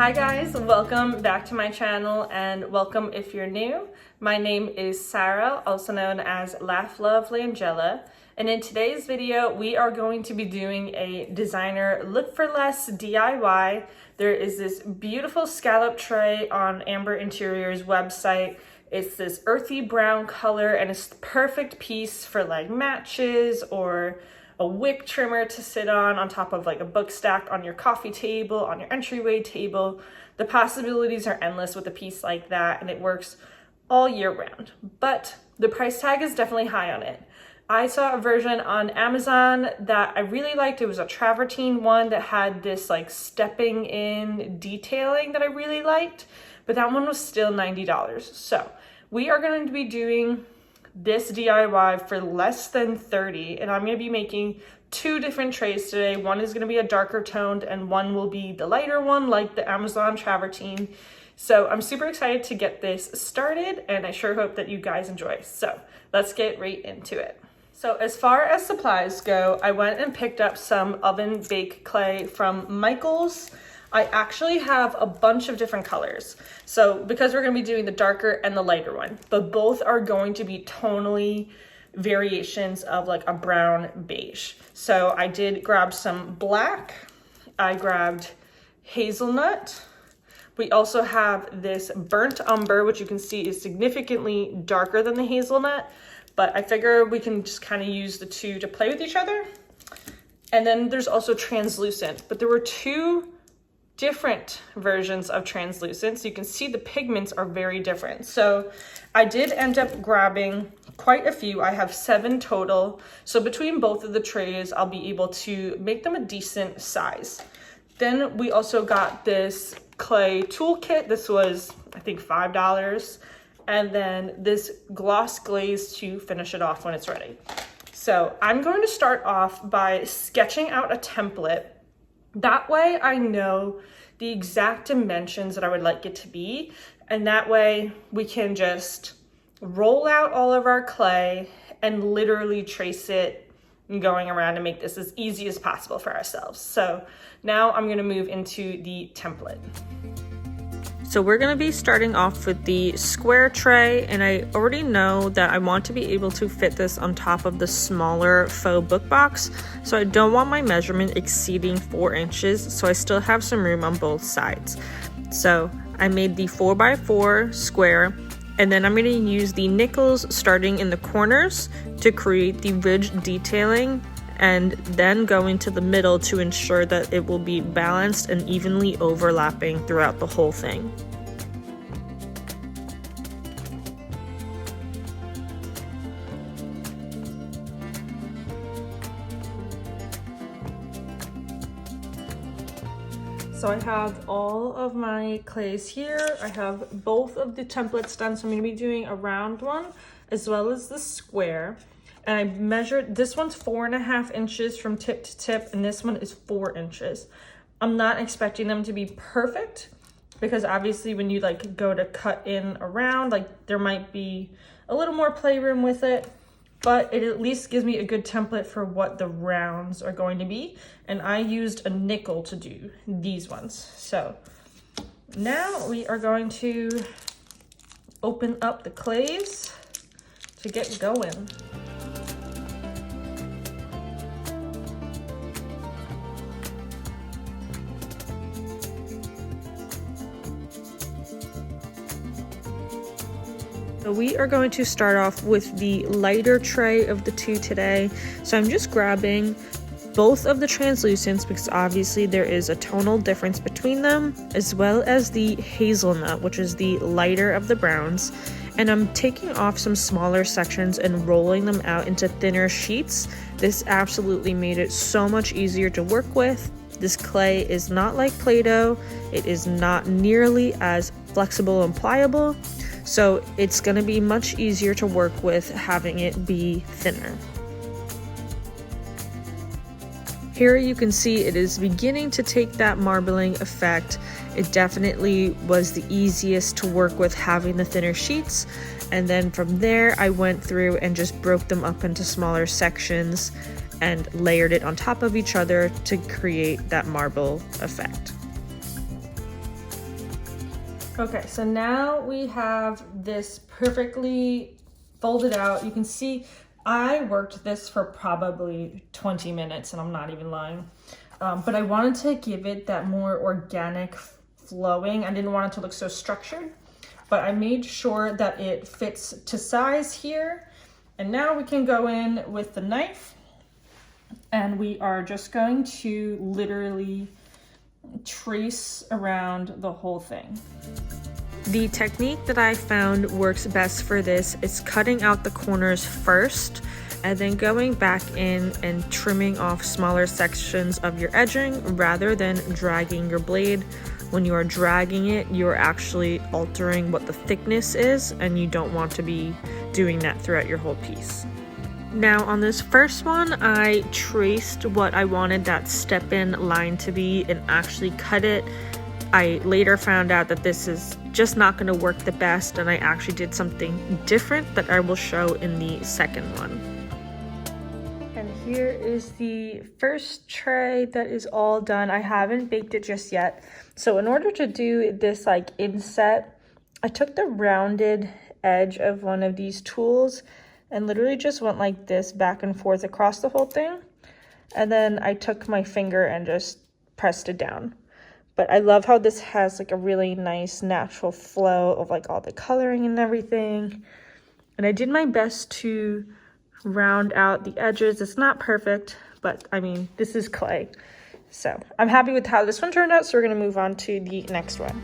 Hi guys, welcome back to my channel and welcome if you're new. My name is Sarah, also known as LaughLoveLangella, and in today's video we are going to be doing a designer look for less DIY. There is this beautiful scallop tray on Umber Interior's website. It's this earthy brown color and it's the perfect piece for like matches or a wick trimmer to sit on top of like a book stack on your coffee table, on your entryway table. The possibilities are endless with a piece like that, and it works all year round. But the price tag is definitely high on it. I saw a version on Amazon that I really liked. It was a travertine one that had this like stepping in detailing that I really liked, but that one was still $90. So we are going to be doing this DIY for less than $30, and I'm going to be making two different trays today. One is going to be a darker toned and one will be the lighter one like the Amazon travertine. So I'm super excited to get this started and I sure hope that you guys enjoy. So let's get right into it. So as far as supplies go, I went and picked up some oven bake clay from Michael's. I actually have a bunch of different colors. So because we're gonna be doing the darker and the lighter one, but both are going to be tonally variations of like a brown beige. So I did grab some black. I grabbed hazelnut. We also have this burnt umber, which you can see is significantly darker than the hazelnut, but I figure we can just kind of use the two to play with each other. And then there's also translucent, but there were two different versions of translucent, so you can see the pigments are very different. So I did end up grabbing quite a few. I have 7 total, so between both of the trays I'll be able to make them a decent size. Then we also got this clay toolkit. This was I think $5, and then this gloss glaze to finish it off when it's ready. So I'm going to start off by sketching out a template. That way I know the exact dimensions that I would like it to be, and that way we can just roll out all of our clay and literally trace it going around and make this as easy as possible for ourselves. So now I'm going to move into the template. So we're going to be starting off with the square tray, and I already know that I want to be able to fit this on top of the smaller faux book box, so I don't want my measurement exceeding 4 inches, so I still have some room on both sides. So I made the 4x4 square, and then I'm going to use the nickels starting in the corners to create the ridge detailing, and then go into the middle to ensure that it will be balanced and evenly overlapping throughout the whole thing. So I have all of my clays here. I have both of the templates done, so I'm going to be doing a round one as well as the square. And I measured, this one's 4.5 inches from tip to tip, and this one is 4 inches. I'm not expecting them to be perfect because obviously when you like go to cut in around, like there might be a little more playroom with it, but it at least gives me a good template for what the rounds are going to be. And I used a nickel to do these ones. So now we are going to open up the clays to get going. So we are going to start off with the lighter tray of the two today. So I'm just grabbing both of the translucents because obviously there is a tonal difference between them, as well as the hazelnut, which is the lighter of the browns. And I'm taking off some smaller sections and rolling them out into thinner sheets. This absolutely made it so much easier to work with. This clay is not like Play-Doh. It is not nearly as flexible and pliable. So it's going to be much easier to work with having it be thinner. Here you can see it is beginning to take that marbling effect. It definitely was the easiest to work with having the thinner sheets. And then from there I went through and just broke them up into smaller sections and layered it on top of each other to create that marble effect. Okay, so now we have this perfectly folded out. You can see I worked this for probably 20 minutes and I'm not even lying. But I wanted to give it that more organic flowing. I didn't want it to look so structured, but I made sure that it fits to size here. And now we can go in with the knife and we are just going to literally trace around the whole thing. The technique that I found works best for this is cutting out the corners first and then going back in and trimming off smaller sections of your edging rather than dragging your blade. When you are dragging it, you're actually altering what the thickness is, and you don't want to be doing that throughout your whole piece. Now on this first one, I traced what I wanted that step-in line to be and actually cut it. I later found out that this is just not going to work the best, and I actually did something different that I will show in the second one. And here is the first tray that is all done. I haven't baked it just yet. So in order to do this like inset, I took the rounded edge of one of these tools and literally just went like this back and forth across the whole thing. And then I took my finger and just pressed it down. But I love how this has like a really nice natural flow of like all the coloring and everything. And I did my best to round out the edges. It's not perfect, but I mean, this is clay. So I'm happy with how this one turned out. So we're gonna move on to the next one.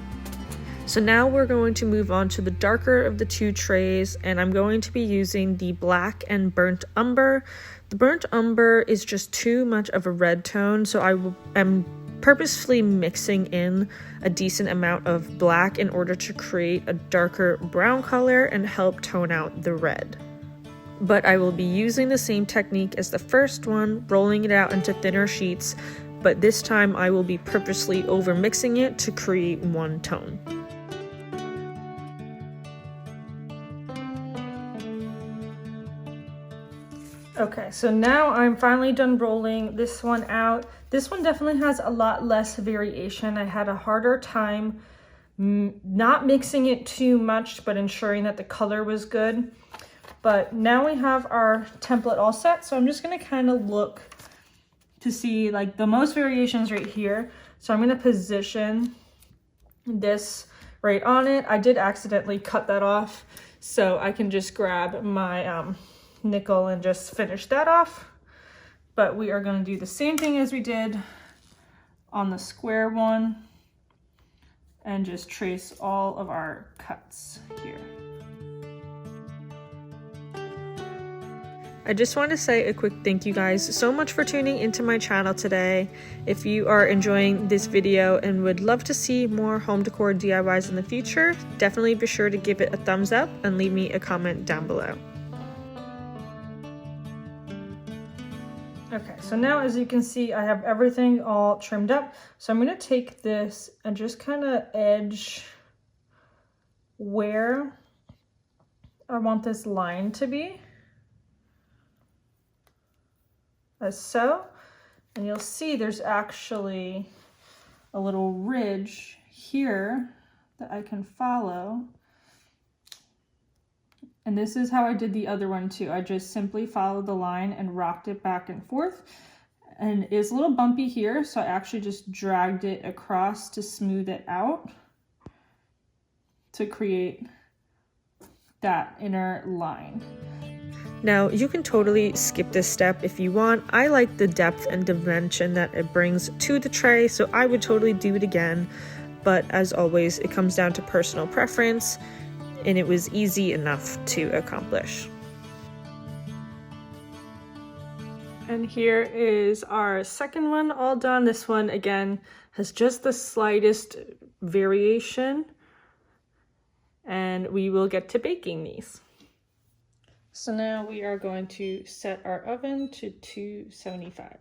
So now we're going to move on to the darker of the two trays, and I'm going to be using the black and burnt umber. The burnt umber is just too much of a red tone, so I am purposefully mixing in a decent amount of black in order to create a darker brown color and help tone out the red. But I will be using the same technique as the first one, rolling it out into thinner sheets, but this time I will be purposely over mixing it to create one tone. Okay, so now I'm finally done rolling this one out. This one definitely has a lot less variation. I had a harder time not mixing it too much, but ensuring that the color was good. But now we have our template all set. So I'm just gonna kind of look to see like the most variations right here. So I'm gonna position this right on it. I did accidentally cut that off, so I can just grab my nickel and just finish that off. But we are going to do the same thing as we did on the square one and just trace all of our cuts here. I just want to say a quick thank you guys so much for tuning into my channel today. If you are enjoying this video and would love to see more home decor DIYs in the future, definitely be sure to give it a thumbs up and leave me a comment down below. Okay, so now as you can see, I have everything all trimmed up. So I'm going to take this and just kind of edge where I want this line to be, as so. And you'll see there's actually a little ridge here that I can follow. And this is how I did the other one too. I just simply followed the line and rocked it back and forth. And it's a little bumpy here, so I actually just dragged it across to smooth it out to create that inner line. Now, you can totally skip this step if you want. I like the depth and dimension that it brings to the tray, so I would totally do it again. But as always, it comes down to personal preference, and it was easy enough to accomplish. And here is our second one all done. This one again has just the slightest variation, and we will get to baking these. So now we are going to set our oven to 275.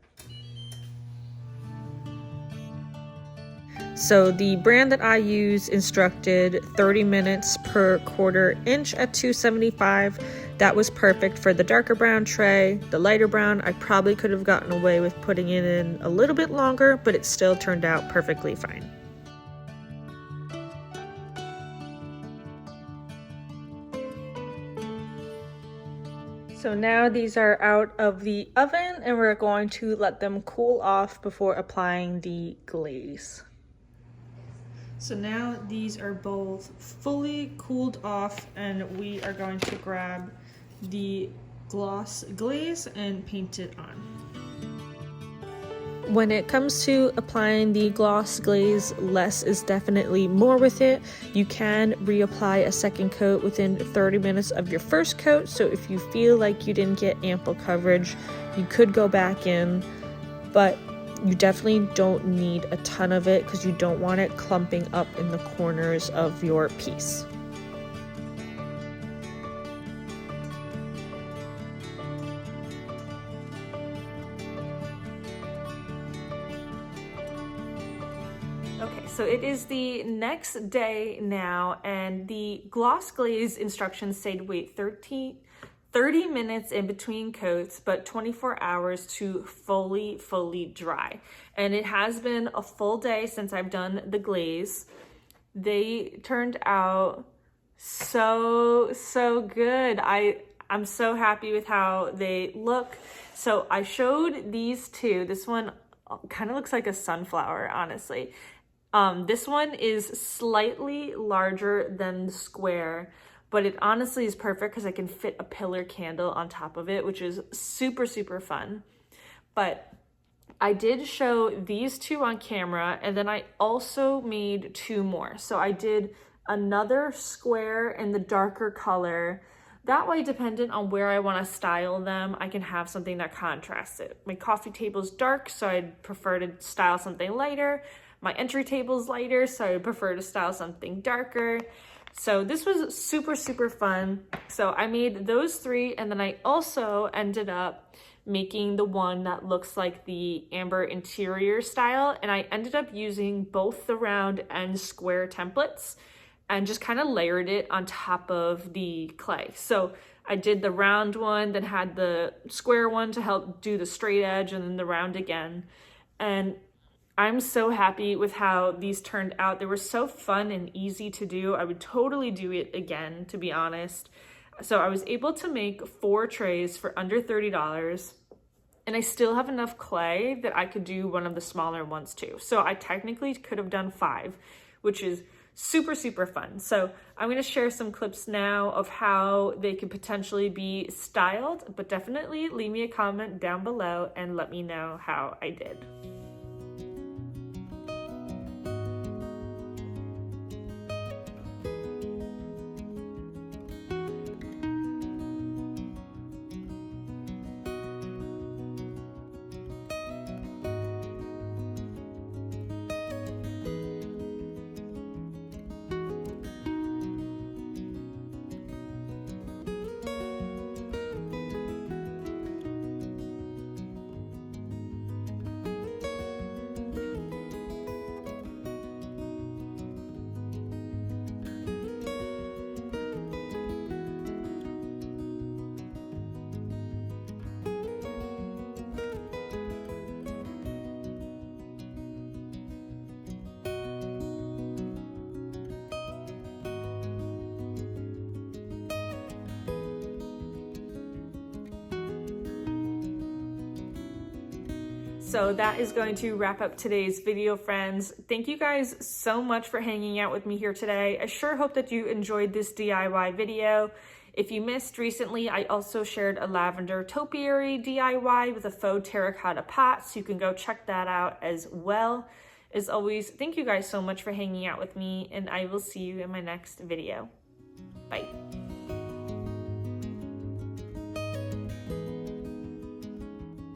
So the brand that I use instructed 30 minutes per quarter inch at 275. That was perfect for the darker brown tray. The lighter brown, I probably could have gotten away with putting it in a little bit longer, but it still turned out perfectly fine. So now these are out of the oven and we're going to let them cool off before applying the glaze. So now these are both fully cooled off and we are going to grab the gloss glaze and paint it on. When it comes to applying the gloss glaze, less is definitely more with it. You can reapply a second coat within 30 minutes of your first coat, so if you feel like you didn't get ample coverage, you could go back in, but you definitely don't need a ton of it because you don't want it clumping up in the corners of your piece. Okay, so it is the next day now, and the gloss glaze instructions say to wait 30 minutes in between coats, but 24 hours to fully dry. And it has been a full day since I've done the glaze. They turned out so good. I'm so happy with how they look. So I showed these two. This one kind of looks like a sunflower, honestly. This one is slightly larger than the square, but it honestly is perfect because I can fit a pillar candle on top of it, which is super fun. But I did show these two on camera, and then I also made two more. So I did another square in the darker color. That way, dependent on where I want to style them, I can have something that contrasts it. My coffee table is dark, so I'd prefer to style something lighter. My entry table is lighter, so I would prefer to style something darker. So this was super fun. So I made those three, and then I also ended up making the one that looks like the amber interior style, and I ended up using both the round and square templates and just kind of layered it on top of the clay. So I did the round one, then had the square one to help do the straight edge, and then the round again. And I'm so happy with how these turned out. They were so fun and easy to do. I would totally do it again, to be honest. So I was able to make 4 trays for under $30, and I still have enough clay that I could do one of the smaller ones too. So I technically could have done 5, which is super fun. So I'm gonna share some clips now of how they could potentially be styled, but definitely leave me a comment down below and let me know how I did. So that is going to wrap up today's video, friends. Thank you guys so much for hanging out with me here today. I sure hope that you enjoyed this DIY video. If you missed recently, I also shared a lavender topiary DIY with a faux terracotta pot, so you can go check that out as well. As always, thank you guys so much for hanging out with me, and I will see you in my next video. Bye.